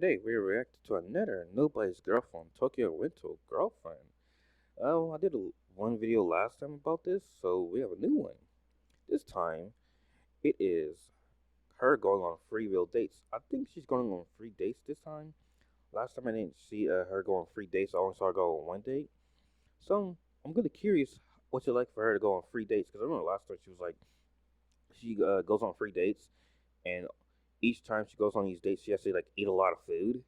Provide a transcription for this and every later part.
Today we react to another Nobody's Girlfriend Tokyo Winter Girlfriend. I did one video last time about this, so we have a new one. This time it is her going on free real dates. I think she's going on free dates this time. Last time I didn't see her go on free dates. I only saw her go on one date. So I'm really curious what's it like for her to go on free dates because I remember last time she was like she goes on free dates and each time she goes on these dates she has to like eat a lot of food.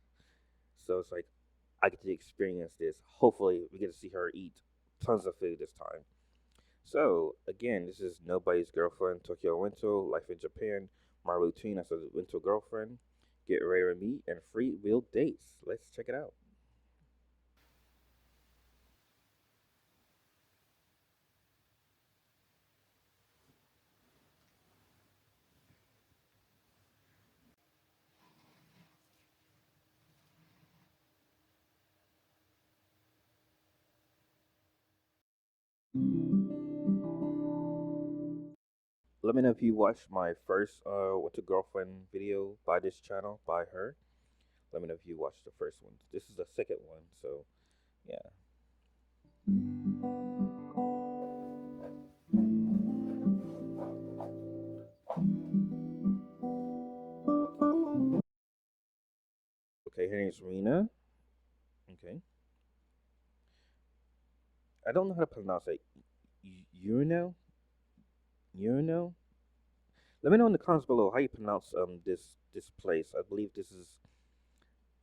So it's like I get to experience this. Hopefully, we get to see her eat tons of food this time. So again, this is Nobody's Girlfriend, Tokyo Winter, Life in Japan, my routine as a winter girlfriend. Get ready to meet and free real dates. Let's check it out. Let me know if you watched my first winter girlfriend video by this channel by her. Let me know if you watched the first one. This is the second one, so yeah. Okay, her name's Rena. Okay. I don't know how to pronounce it. Urino? Urino? Let me know in the comments below how you pronounce this place. I believe this is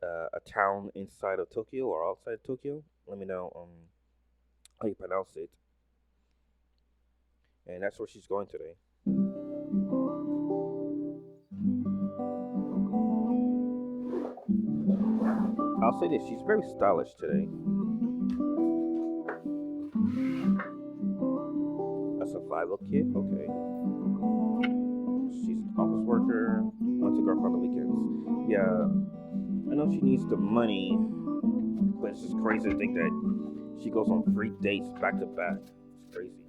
a town inside of Tokyo or outside Tokyo. Let me know how you pronounce it. And that's where she's going today. I'll say this, she's very stylish today. A survival kit, okay. She's an office worker, wants to girl on the weekends. Yeah, I know she needs the money, but it's just crazy to think that she goes on free dates back to back. It's crazy.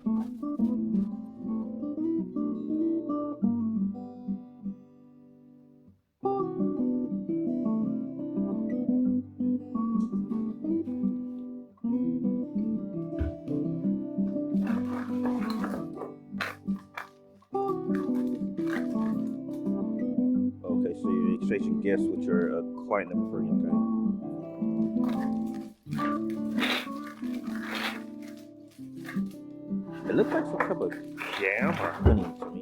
Okay, so you're exchanging gifts with your client number 3, okay? It looks like some type of jam or honey to me.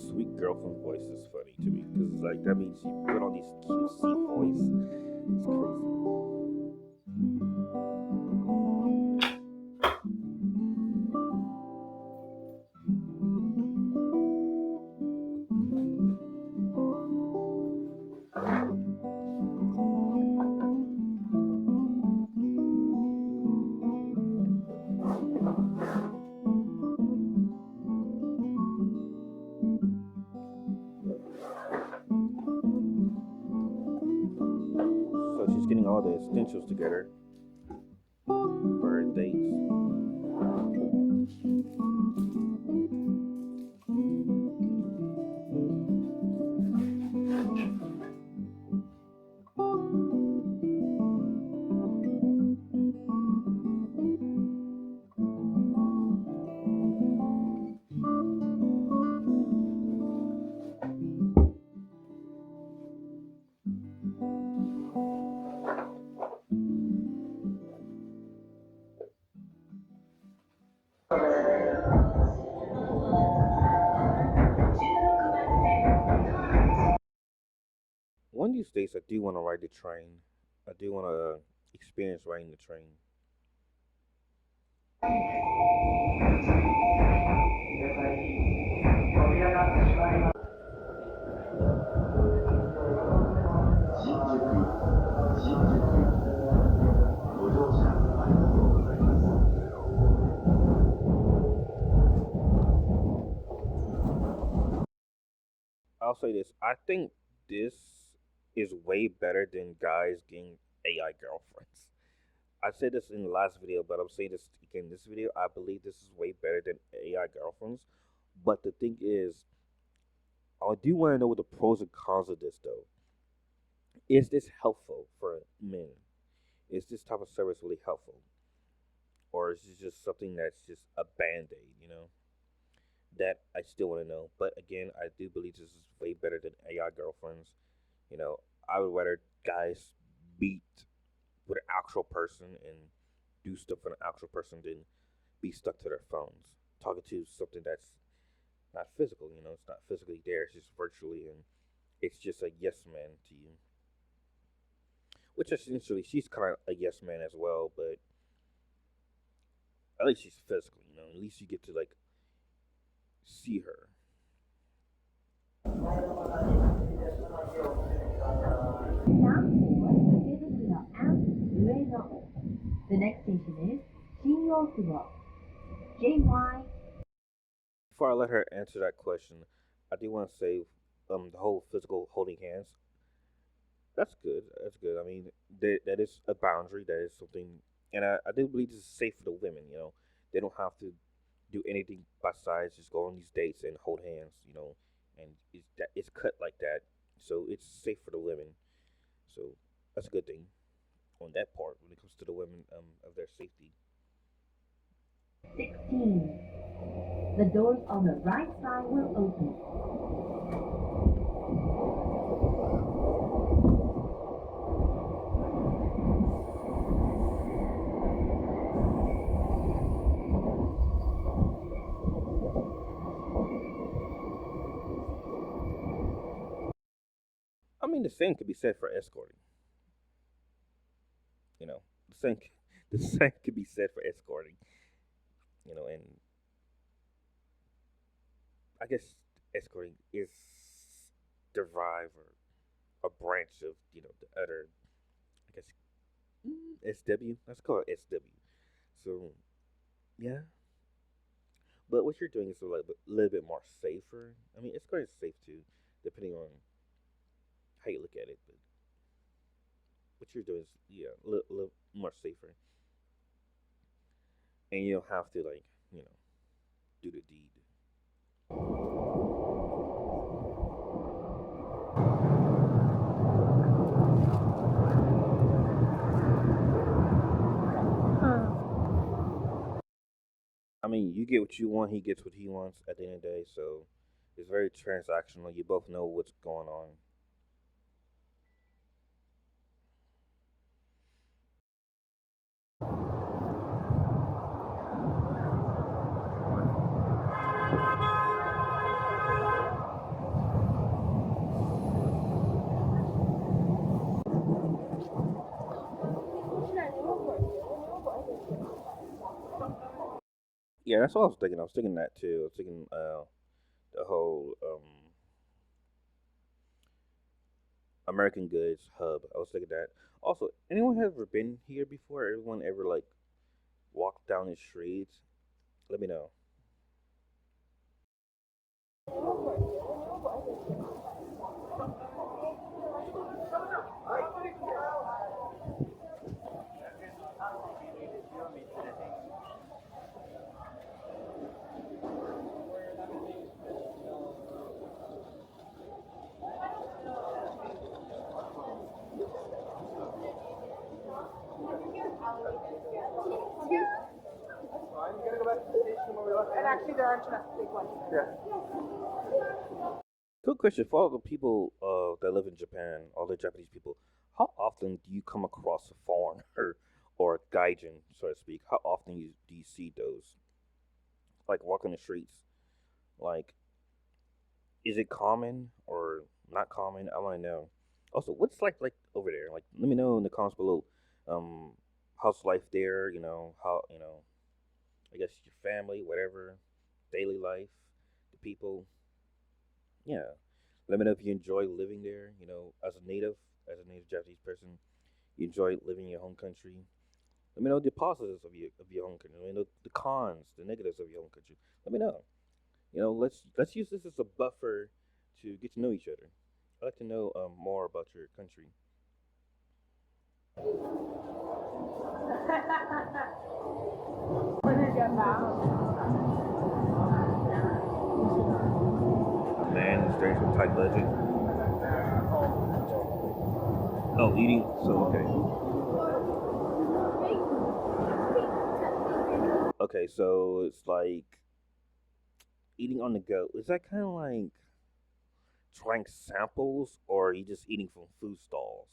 Sweet girlfriend voice is funny to me because like that means she put on these cute voice. It's crazy. So she's getting all the essentials together for her dates. One of these days, I do want to ride the train. I do want to experience riding the train. I'll say this. I think this is way better than guys getting AI girlfriends. I said this in the last video, but I'm saying this again in this video. I believe this is way better than AI girlfriends. But the thing is, I do want to know what the pros and cons of this though. Is this helpful for men? Is this type of service really helpful? Or is it just something that's just a band aid, That I still want to know. But again, I do believe this is way better than AI girlfriends. I would rather guys meet with an actual person and do stuff with an actual person than be stuck to their phones. Talking to something that's not physical, it's not physically there, it's just virtually, and it's just a yes man to you. Which essentially, she's kind of a yes man as well, but at least she's physical, At least you get to, like, see her. The next station is Shinyokubo. JY. Before I let her answer that question, I do want to say, the whole physical holding hands. That's good. That's good. I mean, that is a boundary. That is something, and I do believe this is safe for the women. They don't have to do anything besides just go on these dates and hold hands. And it's cut like that, so it's safe for the women. So that's a good thing on that part when it comes to the women, of their safety. 16. The doors on the right side will open. I mean, the same could be said for escorting. You know, the same the same could be said for escorting. And I guess escorting is derived or a branch of the other. I guess SW. Let's call it SW. So yeah, but what you're doing is a little bit more safer. I mean, escorting is safe too, depending on how you look at it. But what you're doing is, yeah, a little more safer, and you don't have to, like, do the deed. I mean, you get what you want, he gets what he wants at the end of the day, so it's very transactional. You both know what's going on. Yeah, that's what I was thinking. I was thinking that too. I was thinking the whole American Goods hub. I was thinking that. Also, anyone ever been here before? Everyone ever, like, walked down the streets? Let me know. And actually, there aren't enough big ones. Yeah. Quick question for all the people that live in Japan, all the Japanese people. How often do you come across a foreigner or a gaijin, so to speak? How often do you see those, like, walking the streets? Like, is it common or not common? I want to know. Also, what's like over there? Like, let me know in the comments below. Um, how's life there? How I guess your family, whatever, daily life, the people. Yeah. Let me know if you enjoy living there. As a native Japanese person, you enjoy living in your home country. Let me know the positives of your home country. Let me know the cons, the negatives of your home country. Let me know. Let's use this as a buffer to get to know each other. I'd like to know more about your country. A man is strange with tight budget. Oh, eating. So okay, so it's like eating on the go. Is that kind of like trying samples, or are you just eating from food stalls?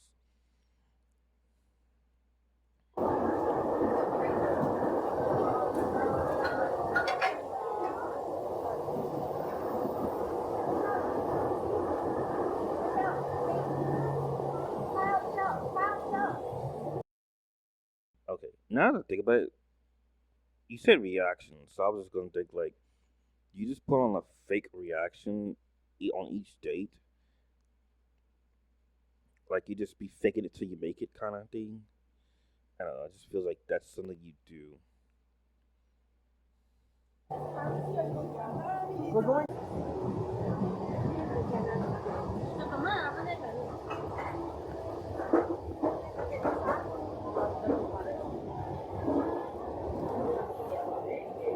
Okay, now that I think about it, you said reaction, so I was just gonna think like you just put on a fake reaction on each date, like you just be faking it till you make it kind of thing. I don't know. It just feels like that's something you do. We're going.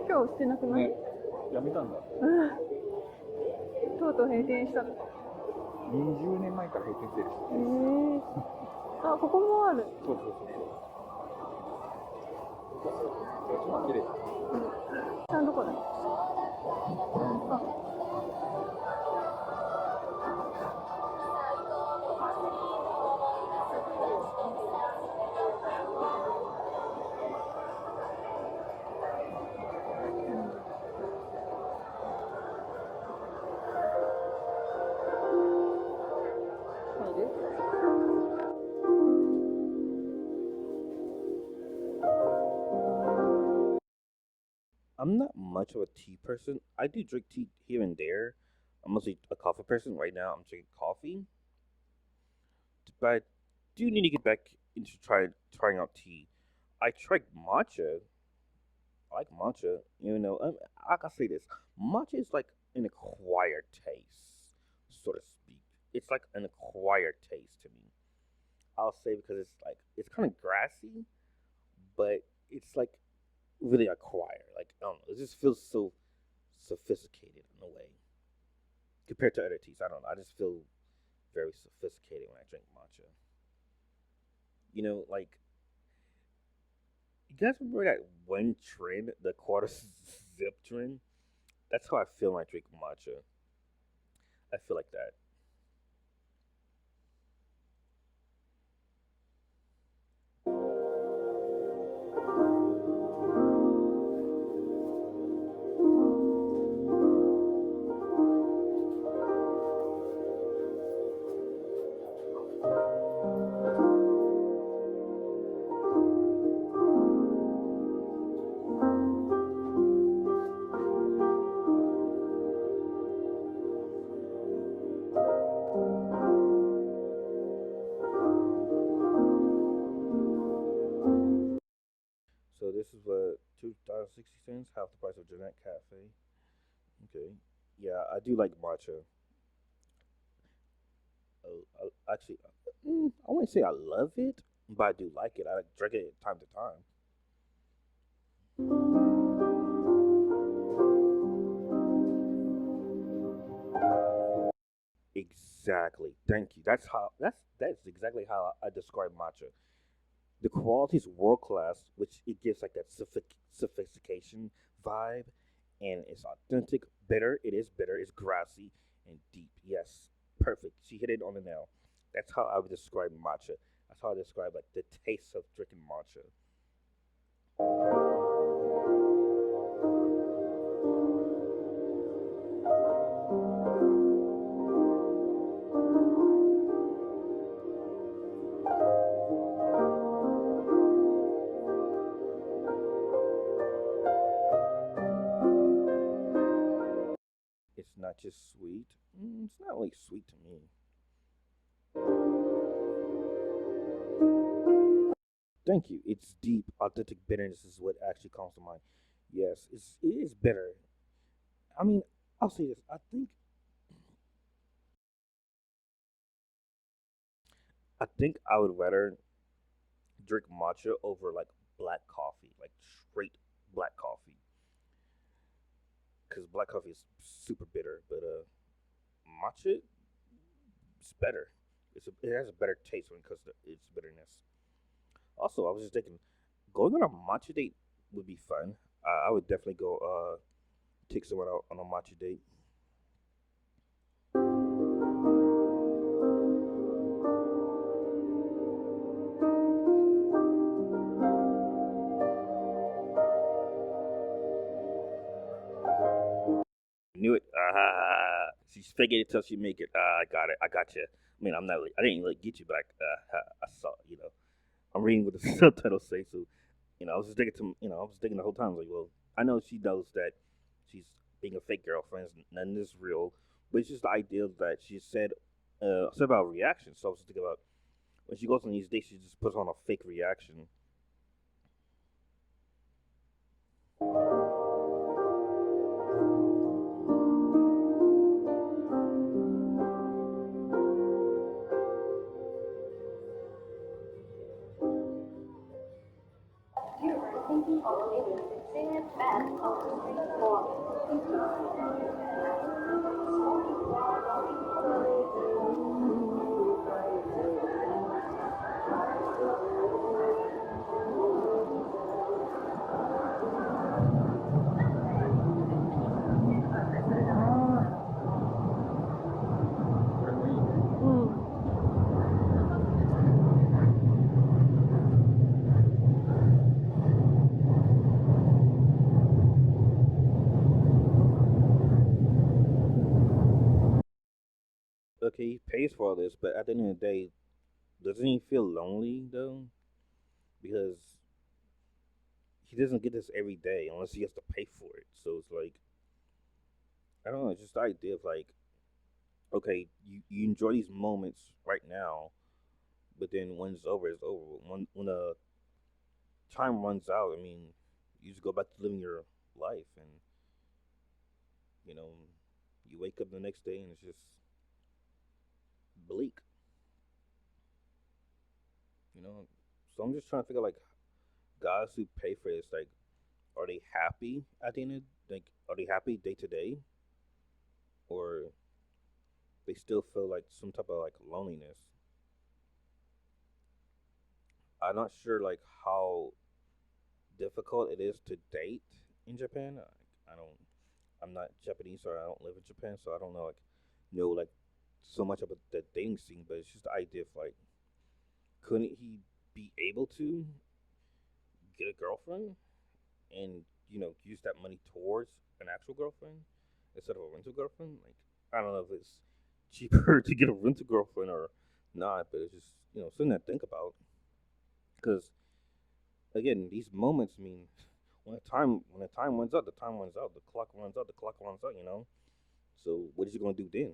今日してなくない？ね、やめたんだ。とうとう閉店したの。20年前から閉店してる。あ、ここもある。そうそうそうそう。ちょっと綺麗。さんどこだ？あ。I'm not much of a tea person. I do drink tea here and there. I'm mostly a coffee person. Right now, I'm drinking coffee, but I do need to get back into trying out tea. I tried matcha. I like matcha. You know, I gotta say this: matcha is like an acquired taste, so to speak. It's like an acquired taste to me. I'll say because it's like it's kind of grassy, but it's like really acquired. Like I don't know, it just feels so sophisticated in a way compared to other teas. I don't know. I just feel very sophisticated when I drink matcha. You know, like you guys remember that one trend, the quarter zip trend? That's how I feel when I drink matcha. I feel like that. So this is what 2,060 cents, half the price of Jeanette Cafe. Okay, yeah, I do like matcha. Actually, I wouldn't say I love it, but I do like it. I like drink it time to time. Exactly. Thank you. That's exactly how I describe matcha. The quality is world class, which it gives like that sophistication vibe, and it's authentic. Bitter. It is bitter. It's grassy and deep. Yes, perfect. She hit it on the nail. That's how I would describe matcha. That's how I describe like the taste of drinking matcha. It's not just sweet. It's not really sweet to me. Thank you. It's deep, authentic bitterness is what actually comes to mind. Yes, it is bitter. I mean, I'll say this. I think I think I would rather drink matcha over like black coffee, like straight black coffee, because black coffee is super bitter. But matcha is better. It has a better taste when it comes to its bitterness. Also, I was just thinking, going on a matcha date would be fun. I would definitely go take someone out on a matcha date. Knew it. She's faking it till she make it. I got it. I got you. I mean, I'm not. I didn't really get you, but I saw. I'm reading what the subtitles say. So, I was just thinking to. I was thinking the whole time. I was like, well, I know she knows that she's being a fake girlfriend. None is real, but it's just the idea that she said about reaction. So I was just thinking about when she goes on these dates, she just puts on a fake reaction. Okay, he pays for all this, but at the end of the day, doesn't he feel lonely though? Because he doesn't get this every day unless he has to pay for it. So it's like I don't know, it's just the idea of like, okay, you enjoy these moments right now, but then when it's over, it's over. When the time runs out, I mean, you just go back to living your life, and you know, you wake up the next day and it's just bleak. You know, so I'm just trying to figure like guys who pay for this, like, are they happy at the end of like, are they happy day to day, or they still feel like some type of like loneliness? I'm not sure like how difficult it is to date in Japan. I don't. I'm not Japanese, or I don't live in Japan, so I don't know like so much about the dating scene. But it's just the idea of like, couldn't he be able to get a girlfriend and use that money towards an actual girlfriend instead of a rental girlfriend? Like, I don't know if it's cheaper to get a rental girlfriend or not, but it's just something to think about. Because again, these moments mean when the time runs out, the time runs out, the clock runs out, the clock runs out. So what is he gonna do then?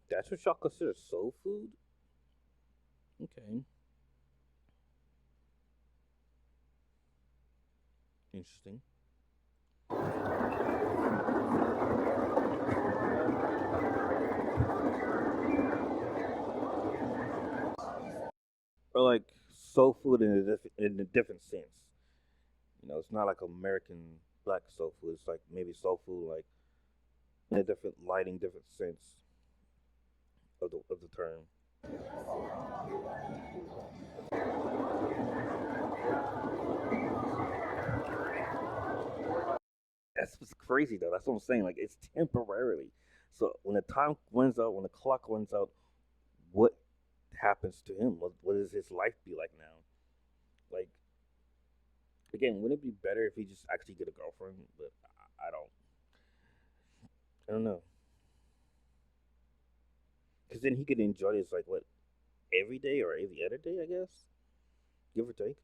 That's what y'all consider soul food? Okay, interesting. Or like soul food in a different sense. It's not like American black soul food. It's like maybe soul food like in a different lighting, different sense of the term. That's what's crazy though. That's what I'm saying. Like it's temporarily. So when the time runs out, when the clock runs out, what happens to him? What does his life be like now? Like Again, wouldn't it be better if he just actually get a girlfriend? But I don't know. Because then he could enjoy this like what every day or every other day, I guess, give or take.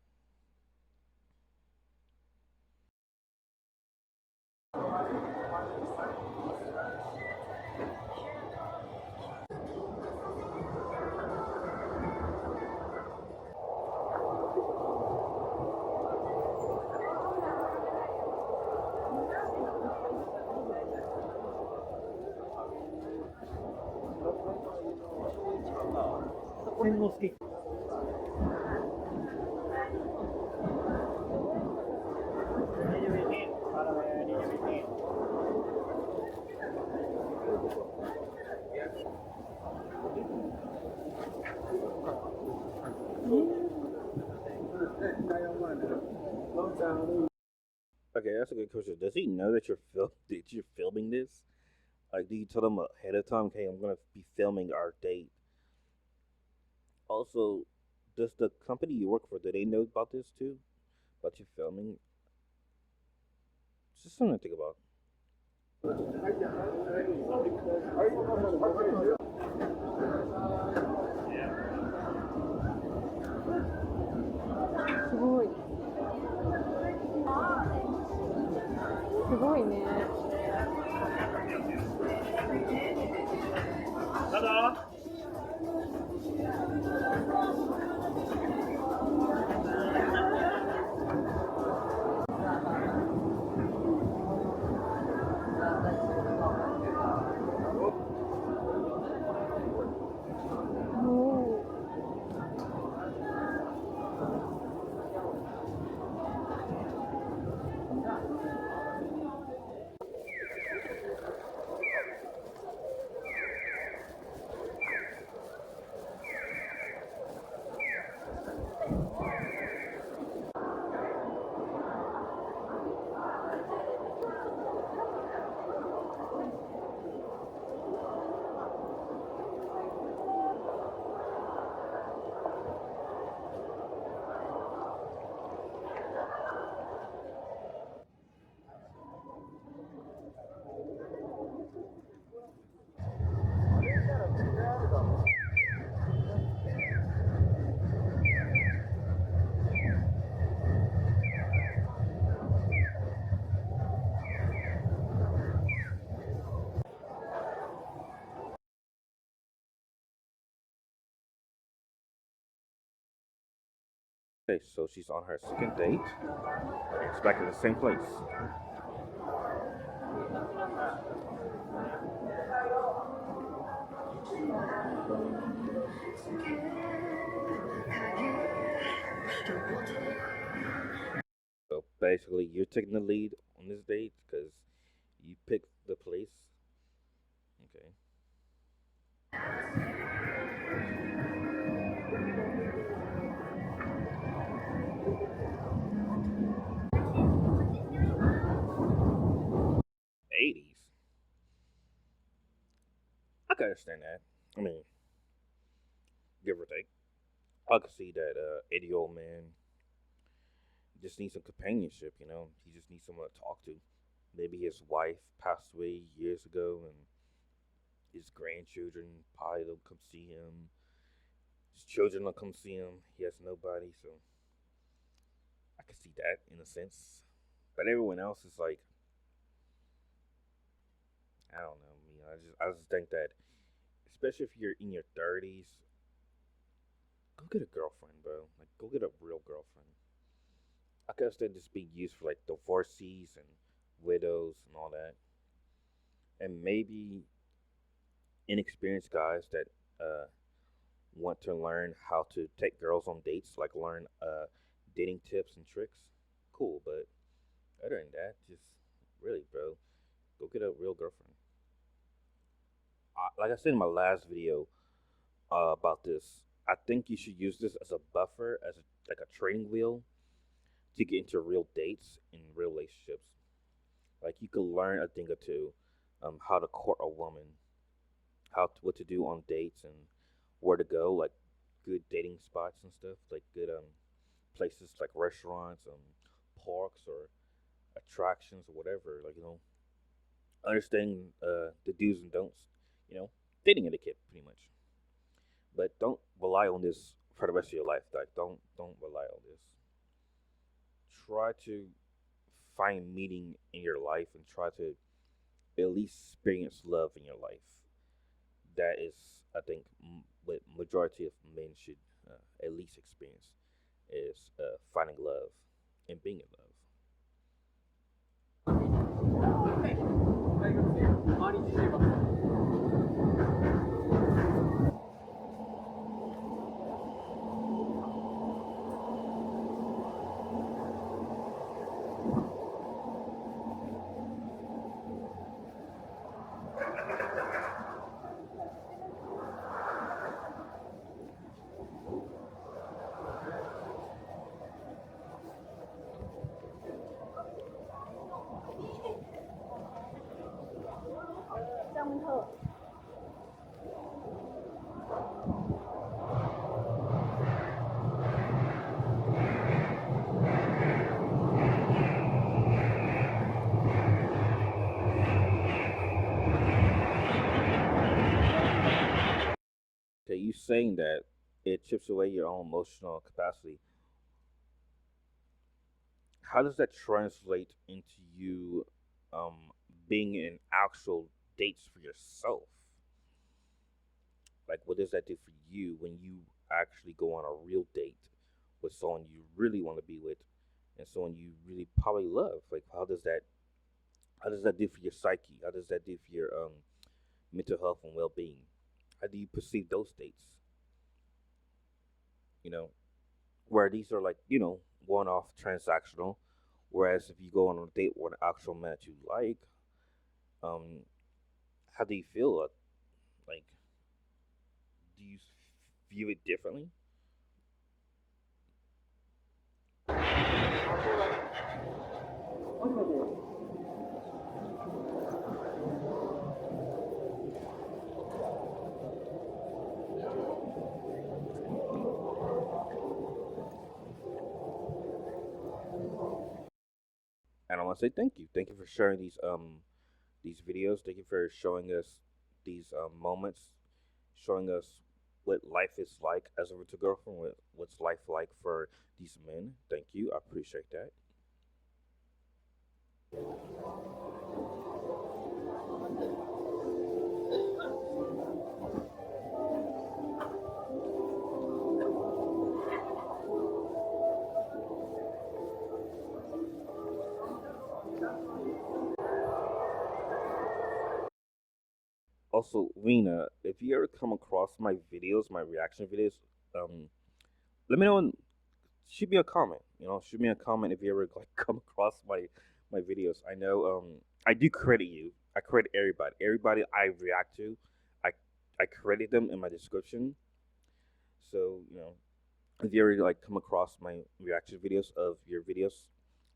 Okay, that's a good question. Does he know that that you're filming this? Like, do you tell him ahead of time? Okay, I'm gonna be filming our date. Also, does the company you work for do they know about this too? About you filming? It's just something to think about. すごい。すごいね。おお。Okay, so she's on her second date. It's back in the same place. So basically, you're taking the lead on this date because you picked the place. Okay. '80s. I can understand that. I mean, give or take. I could see that 80-year-old man just needs some companionship, you know? He just needs someone to talk to. Maybe his wife passed away years ago and his grandchildren probably don't come see him. His children don't come see him. He has nobody, so I can see that in a sense. But everyone else is like, I don't know. I just think that, especially if you're in your 30s, go get a girlfriend, bro. Like, go get a real girlfriend. I can understand this being used for like divorcees and widows and all that, and maybe inexperienced guys that uh, want to learn how to take girls on dates, like learn dating tips and tricks. Cool, but other than that, just really, bro, go get a real girlfriend. Like I said in my last video about this, I think you should use this as a buffer, as like a training wheel to get into real dates and real relationships. Like you could learn a thing or two, how to court a woman, what to do on dates and where to go, like good dating spots and stuff, like good places like restaurants, parks or attractions or whatever. Like understanding the do's and don'ts. You know, dating etiquette pretty much. But don't rely on this for the rest of your life. Like don't rely on this. Try to find meaning in your life and try to at least experience love in your life. That is, I think, what majority of men should at least experience is finding love and being in love. 大学生、毎日生活。张文特。Okay, you saying that it chips away your own emotional capacity. How does that translate into you um, being in actual dates for yourself? Like, what does that do for you when you actually go on a real date with someone you really want to be with and someone you really probably love? Like, how does that do for your psyche? How does that do for your mental health and well being? How do you perceive those dates? You know, where these are like one off transactional, whereas if you go on a date with an actual man that you like, um, how do you feel? Like, do you view it differently? And I want to say thank you. Thank you for sharing these videos. Thank you for showing us these moments, showing us what life is like as a virtual girlfriend, what's life like for these men. Thank you. I appreciate that. Also, Rena, if you ever come across my videos, my reaction videos, um, let me know and shoot me a comment. Shoot me a comment if you ever like come across my videos. I know I do credit you. I credit everybody. Everybody I react to, I I credit them in my description. So if you ever like come across my reaction videos of your videos,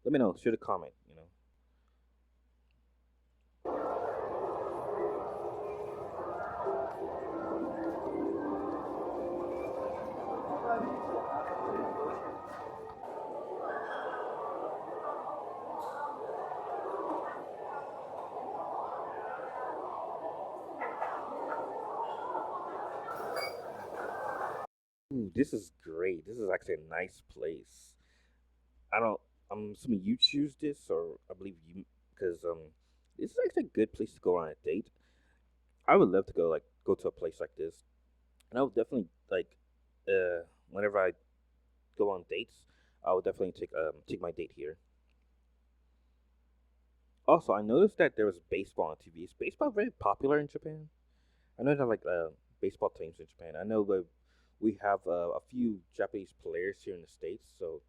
let me know. Shoot a comment. Ooh, this is great. This is actually a nice place. I don't. I'm assuming you choose this, or I believe you, because this is actually a good place to go on a date. I would love to go to a place like this, and I would definitely whenever I go on dates, I would definitely take my date here. Also, I noticed that there was baseball on TV. Is baseball very popular in Japan? I know there are like baseball teams in Japan. I know that we have a few Japanese players here in the states, so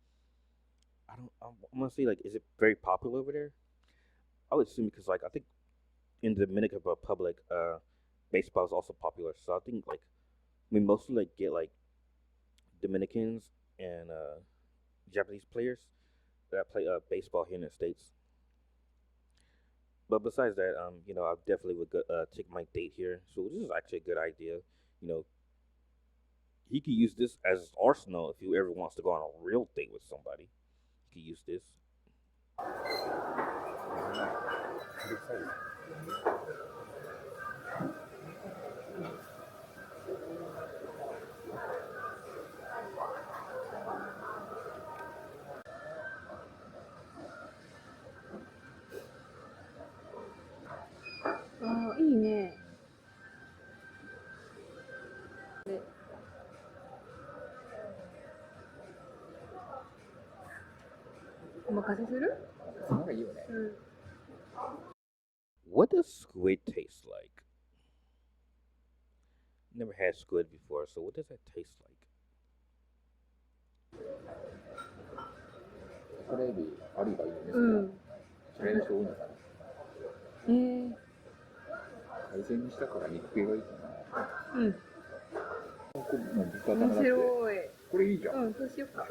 I don't. I'm gonna say like, is it very popular over there? I would assume because like I think in the Dominican Republic, baseball is also popular. So I think like we mostly like get like Dominicans and Japanese players that play baseball here in the states. But besides that, I definitely would take my date here. So this is actually a good idea. You know, he could use this as arsenal if he ever wants to go on a real date with somebody. He could use this. ああ、いいね。で、お任せする？その方がいいよね。うん。 What does squid taste like? Never had squid before, so what does that taste like? 桜エビありがいいよね。うん。それにしようのかな。海鮮にしたから肉系がいいかな。うん。ここもう豚面玉だって。白い。これいいじゃん。うん、そうしようか。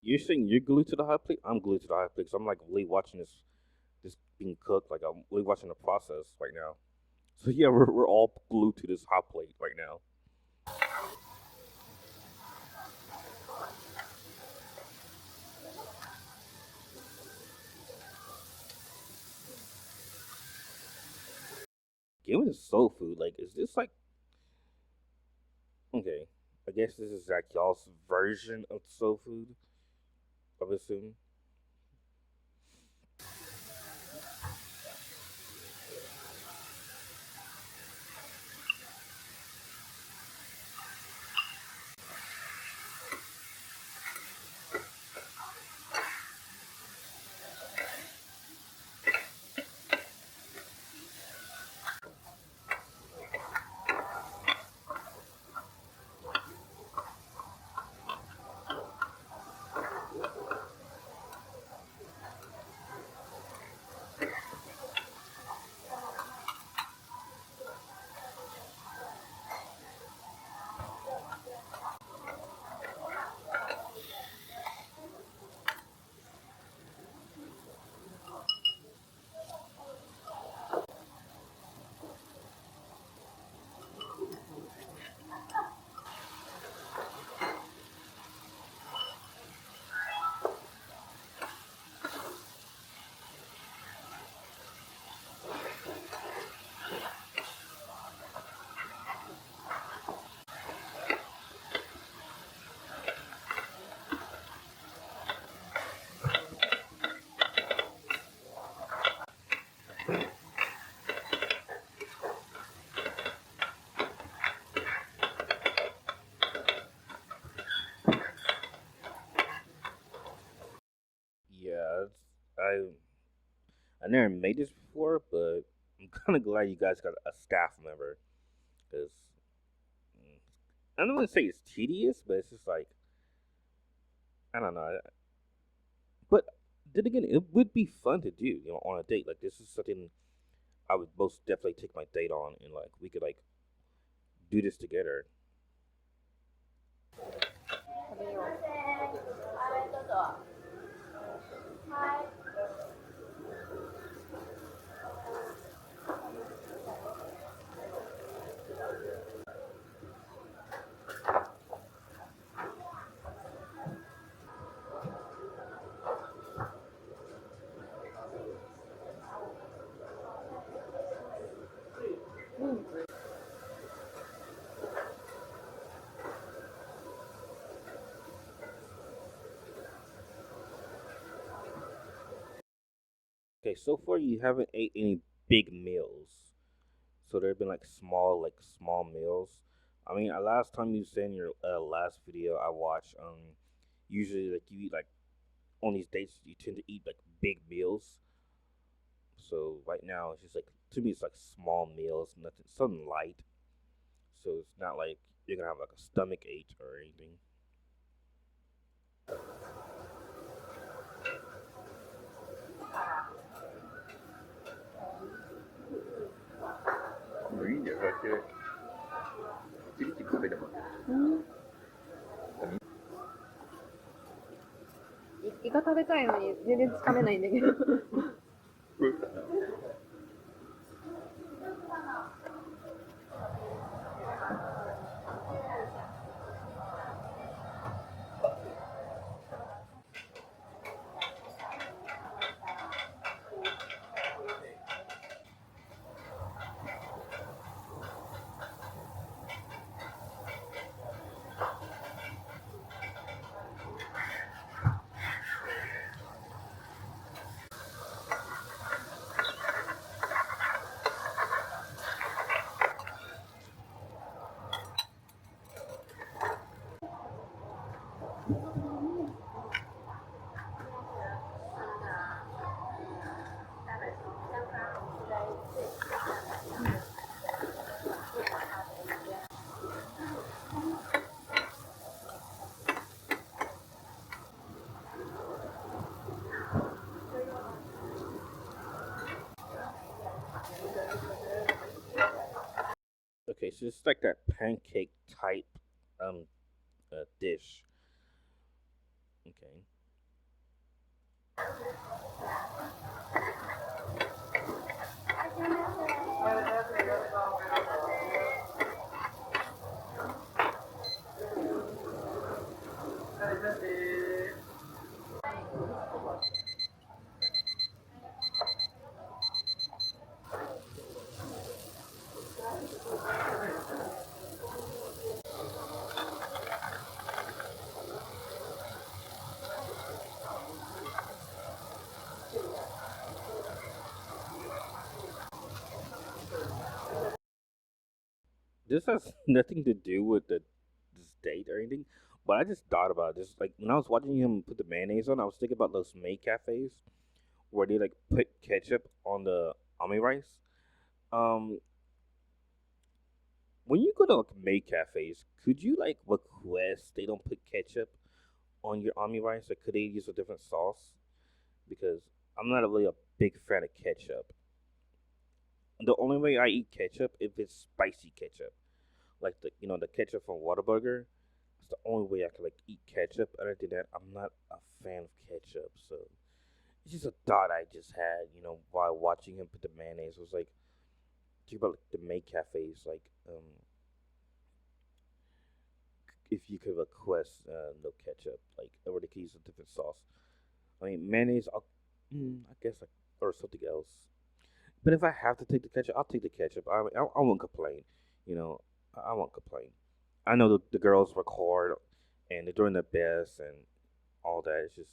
You're saying you're glued to the hot plate? I'm glued to the hot plate. So I'm like really watching this being cooked. Like I'm really watching the process right now. So yeah, we're all glued to this hot plate right now. Given the soul food, like, is this like okay? I guess this is like y'all's version of soul food. I would assume. Yeah, I never made this before, but I'm kind of glad you guys got a staff member because I don't want to say it's tedious, but it's just like I don't know. But then again, it would be fun to do, on a date. Like this is something I would most definitely take my date on, and like we could like do this together. 食べよう。はい、どうぞ。はい。Okay, so far you haven't ate any big meals. So there have been like small meals. I mean, last time you said in your last video I watched, usually like you eat like on these dates you tend to eat like big meals. So right now it's just like to me it's like small meals, nothing something light. So it's not like you're gonna have like a stomach ache or anything. もういいんだよ、そうやってチリチリ食べれば。イカ食べたいのに全然つかめないんだけど。Okay, so it's like that pancake type um dish. Okay. This has nothing to do with this date or anything, but I just thought about this. Like when I was watching him put the mayonnaise on, I was thinking about those May cafes where they like put ketchup on the ami rice. Um, when you go to like May cafes, could you like request they don't put ketchup on your ami rice, or could they use a different sauce? Because I'm not really a big fan of ketchup. The only way I eat ketchup if it's spicy ketchup, like the ketchup from Whataburger. It's the only way I can like eat ketchup. Other than that, I'm not a fan of ketchup. So it's just a thought I just had, while watching him put the mayonnaise. It was like think about like the May cafes, like if you could request no ketchup, like or they could use a different sauce. I mean mayonnaise. I guess like or something else. But if I have to take the ketchup, I'll take the ketchup. I won't complain. You know, I won't complain. I know the girls work hard and they're doing their best and all that. It's just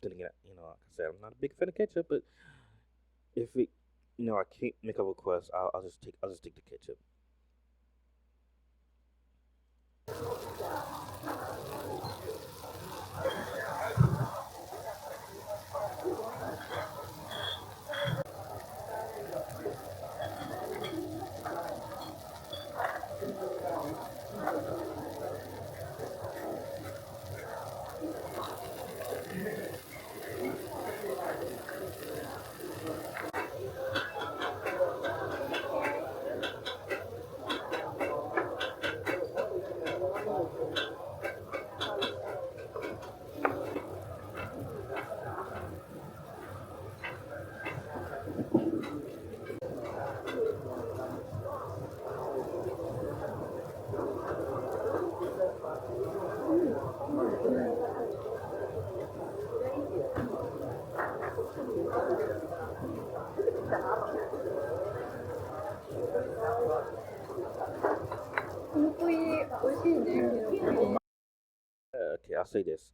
then again, like I said, I'm not a big fan of ketchup, but if it, I can't make a request, I'll just take the ketchup. Okay, I'll say this.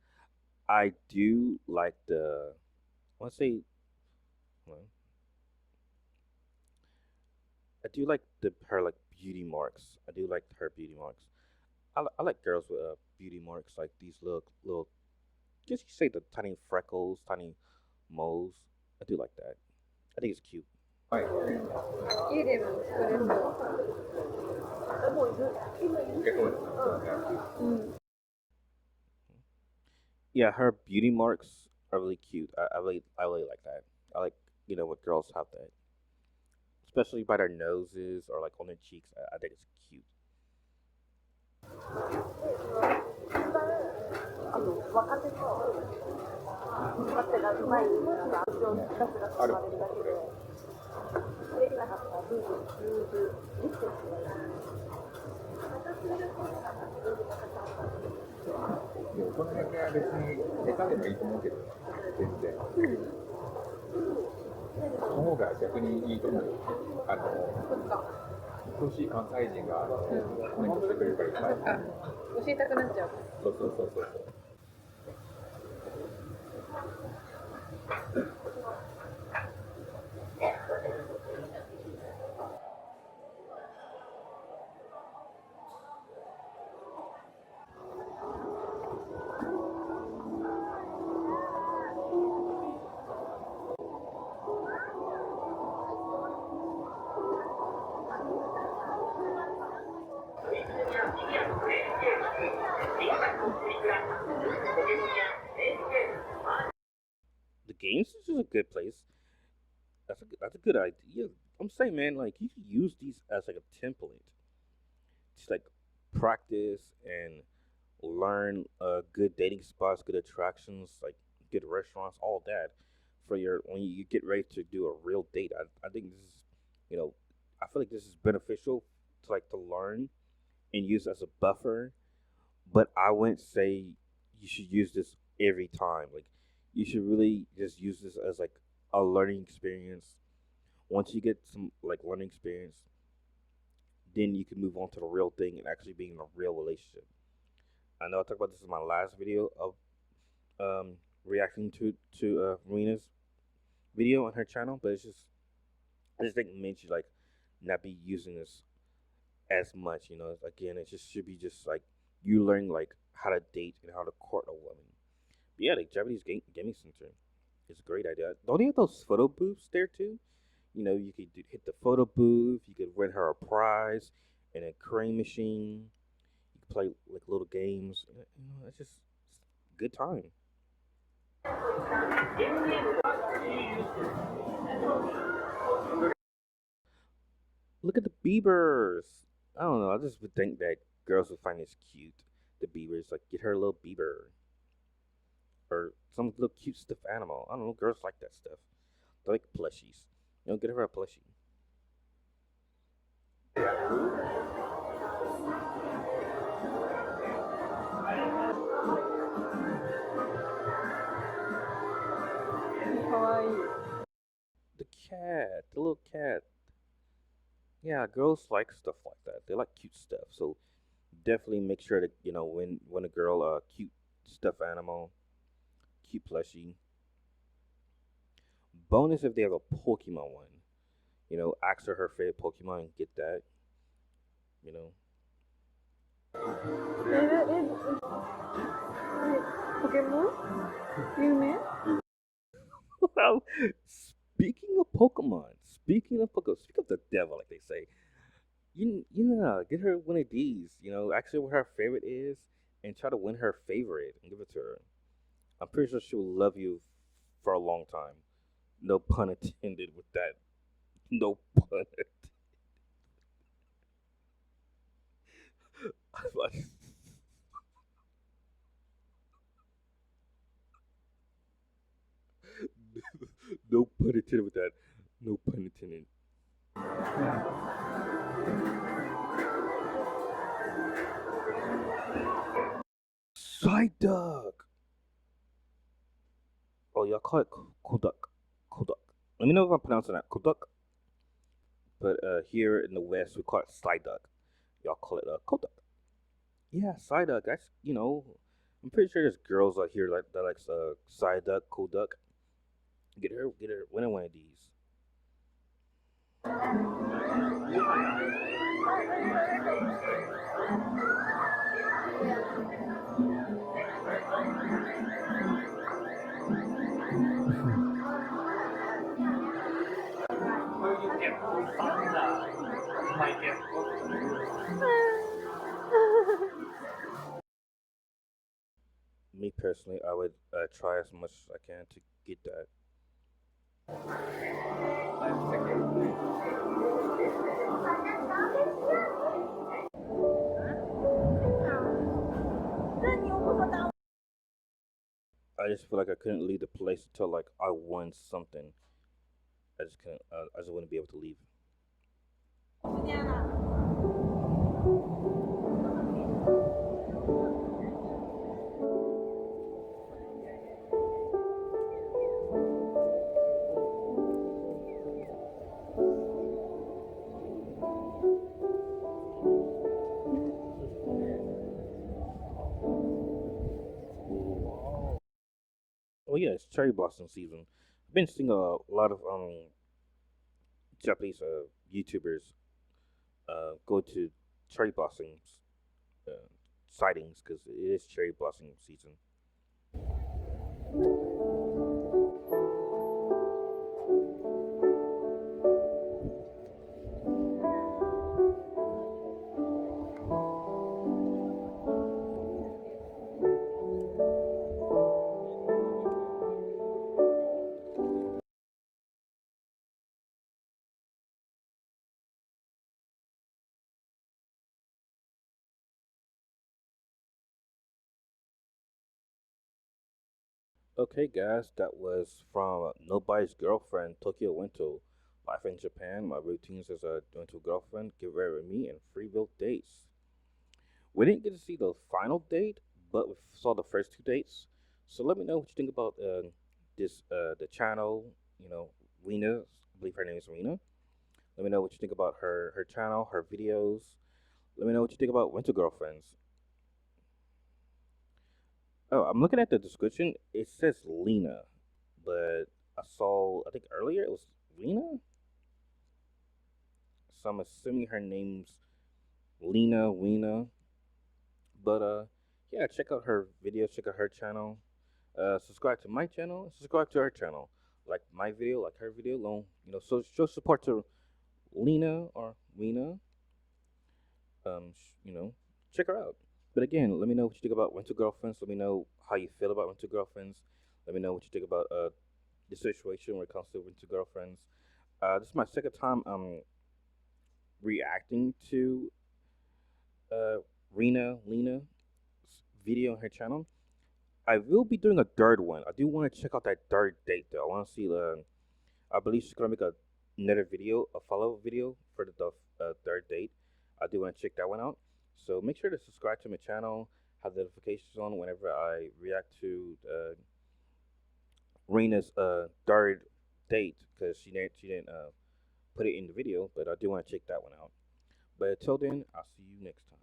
I do like the. I want to say Well, I do like her like beauty marks. I do like her beauty marks. I like girls with beauty marks like these little. Just you say the tiny freckles, tiny moles. I do like that. I think it's cute. はい。家でも作れそう。結構ですね。うん。Yeah, her beauty marks are really cute. I really like that. I like when girls have that, especially by their noses or like on their cheeks. I think it's cute. がうまいなんか味を出すが生まれるだけで、それがなかったらルーズリップですね。でもこの辺は別に下手でもいいと思うけど、全然。その方が逆にいいと思う。欲しい関西人がコメントしてくれるからいっぱい。教えたくなっちゃう。そうそうそうそう。The games is just a good place. That's a good idea. I'm saying, man, like you could use these as like a template. Just like practice and learn good dating spots, good attractions, like good restaurants, all that for your when you get ready to do a real date. I think this is, you know, I feel like this is beneficial to learn and use as a buffer. But I wouldn't say you should use this every time. Like you should really just use this as like a learning experience. Once you get some like learning experience, then you can move on to the real thing and actually being in a real relationship. I know I talked about this in my last video of reacting to Marina's video on her channel, but it's just I just think it means you like not be using this as much. Again, it just should be just like you learn like how to date and how to court a woman. But yeah, the Japanese gaming center is a great idea. Don't they have those photo booths there too? You could hit the photo booth. You could win her a prize and a crane machine. You could play like little games. It's just it's a good time. Look at the Biebers. I don't know. I just would think that girls would find this cute. The Biebers, like get her a little Bieber or some little cute stuffed animal. I don't know. Girls like that stuff. They like plushies. Get her a plushie. The cat, the little cat. Yeah, girls like stuff like that. They like cute stuff. So definitely make sure to when a girl a cute stuffed animal, cute plushie. Bonus if they have a Pokemon one. Ask her favorite Pokemon and get that. You know. ポケモン有名 Well, speaking of Pokemon, speak of the devil, like they say. Get her one of these. Ask her what her favorite is, and try to win her favorite and give it to her. I'm pretty sure she will love you for a long time. No pun intended with that. No pun intended. No pun intended with that. No pun intended. Psyduck. Oh, y'all call it Kodak. Kodak. Let me know if I'm pronouncing that Kodak. But here in the West, we call it Psyduck. Y'all call it Kodak. Yeah, Psyduck. I'm pretty sure there's girls out here that likes Psyduck, Kodak. Get her winning one of these. Me personally, I would try as much as I can to get that. I just feel like I couldn't leave the place until like I won something. I just couldn't. I just wouldn't be able to leave. Oh yeah, it's cherry blossom season. I've been seeing a lot of Japanese YouTubers go to cherry blossoms uh, sightings because it is cherry blossom season. Okay, guys, that was from Nobody's Girlfriend, Tokyo Winter. Life in Japan, my routines as a Winter girlfriend, get ready with me, and free will dates. We didn't get to see the final date, but we saw the first two dates. So let me know what you think about the channel. You know, Rena, I believe her name is Rena. Let me know what you think about her channel, her videos. Let me know what you think about Winter Girlfriends. Oh, I'm looking at the description. It says Lena, but I think earlier it was Lena. So I'm assuming her name's Lena Weena. But yeah, check out her videos, check out her channel. Subscribe to my channel, subscribe to her channel. Like my video, like her video, long so show support to Lena or Weena. Check her out. But again, let me know what you think about Winter Girlfriends. Let me know how you feel about Winter Girlfriends. Let me know what you think about the situation when it comes to Winter Girlfriends. This is my second time reacting to Lena's video on her channel. I will be doing a third one. I do want to check out that third date though. I want to see the. I believe she's gonna make another video, a follow up video for the third date. I do want to check that one out. So make sure to subscribe to my channel, have the notifications on whenever I react to Rena's third date because she didn't put it in the video, but I do want to check that one out. But until then, I'll see you next time.